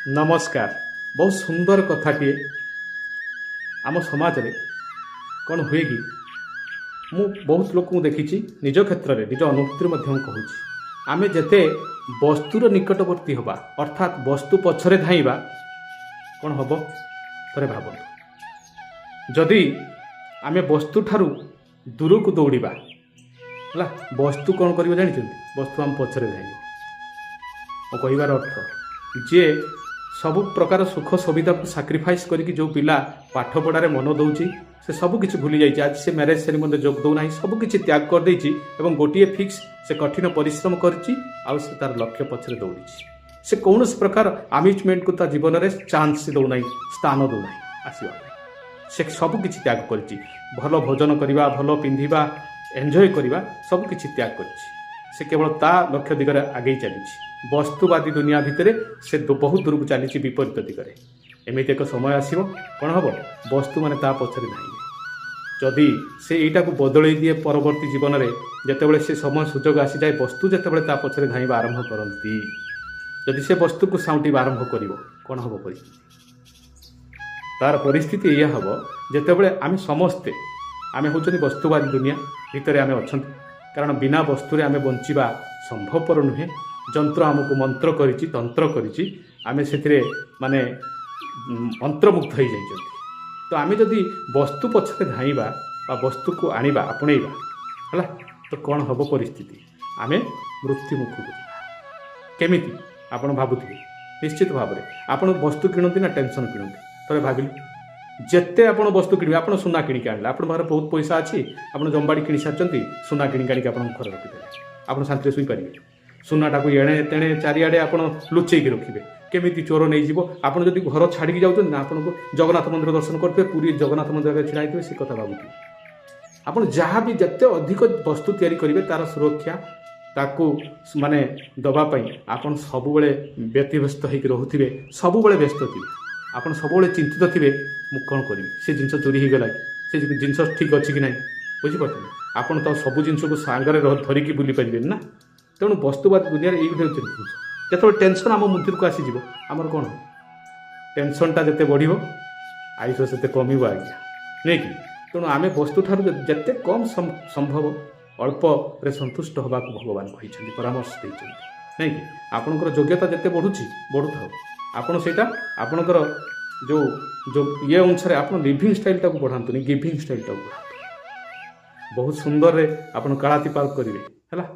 नमस्कार। बहुत सुंदर कथाटे आम समाज रे कौन हुए कि मु बहुत लोक देखी निज क्षेत्र में निज अनुभूति कहूँ आमे जेते वस्तुर निकटवर्ती हवा अर्थात वस्तु पछरे धाइबा कौन हम थे भावतु जदि आमे वस्तु ठारू दूर को दौड़ा है वस्तु कौन कर जानते वस्तु आम पछरे धाइब कहबार अर्थ जे सब प्रकार सुख सुविधा को साक्रिफाइस करके जो पिला पाठ पढ़ारे मन दौची से सब किसी भूली जाइए। आज से मैरेज सेरेमनी जोग दौना सब किसी त्याग कर देछि एवं गोटे फिक्स से कठिन परिश्रम करछि आउ से तार लक्ष्य पछरे दौड़ी से कौन प्रकार आम्यूजमेंट को ता जीवन में चांस दौना स्थान दौना आसवा से सब किसी त्याग करछि भल भोजन करवा भल पिंधिबा एंजॉय करवा सब किसी त्याग करछि से केवल ता लक्ष्य दिगरे आगे चली वस्तुवादी दुनिया भितर से बहुत दूर को चली विपरीत दिगरे एमती एक समय आसो कौन हम वस्तु माने ता पछरे धाइबे जदि से यीटा को बदल दिए परवर्ती जीवन में जितेबाला से समय सुजोग आसी जाए वस्तु जितेबाला ता पछरे धाइबा आरंभ करती जदि से वस्तु को साउंटिबा आरंभ करिवो कौन हम परिस्थिति तार परिस्थिति यह हम जितेबाला आम समस्ते आम होचनी वस्तुवादी दुनिया भितर आम अच्छा कारण बिना वस्तु आम बंचिबा संभवपर नुहे जंत्र आमको मंत्र करिछि तंत्र करिछि आमे सेथिरे माने अंतर्मुग्ध हो जाइछन्ति तो आमे जदि वस्तु पछरे धाइबा बा वस्तु को आनिबा आपणैबा हला तो कौन हम परिस्थिति आमे मृत्यु मुख केमिति आपण भाबुथिबे निश्चित भाव में आपण वस्तु किणती ना टेंशन किणती थोड़े भाविले जेते आपण वस्तु किणवे आपण सुना किणिक आनले आपण बाहर बहुत पैसा अच्छी आपण जंबाड़ी किणी सारचंती सुना किणिक आनिक आपण घर रखिदेले आपण शांति सुई पारिबे सुनाटा को एणे तेणे चारिआडे आपण लुचेक रखिबे केमिति चोर नहीं जीवो आपण जदि घर छाड़ी जाउछन ना आपण को जगन्नाथ मंदिर दर्शन करते पुरी जगन्नाथ मंदिर छिड़ा होइते से कथा भाबुथि आपण जहाँ भी जते अधिक वस्तु तैयारी करिवे तार सुरक्षा ताकू माने दबा पई आपण सब बेले व्यतिव्यस्त होइक रहुथिबे सब बेले व्यस्त थिबे आपण सब बेले चिंतित थिबे मु कोन करिवि से जिंस चोरी हो गला से जिंस ठीक अछि कि नहीं बुझी पड़ते आपण तो सब जिंस को सांगरे धरिकी बुली पारिबे ना तेणु वस्तुवाद दुनिया ये गोटे जिन जो टेंशन आम मुंडी को आसीज आमर कौन टेंशनटा जिते बढ़ आयुष से कम आज्ञा नहीं कि तेणु आम वस्तु ठार जिते कम संभव अल्प संतुष्ट होगा भगवान कहते परामर्श देते नहीं कि आपणकर योग्यता जिते बढ़ुची बढ़ुता आपड़ से आपणकर जो जो ये अनुसार आप लिविंग स्टाइल को बढ़ातुनि गिविंग स्टाइल को बढ़ातु बहुत सुंदर रे आप कालातीपात करेंगे है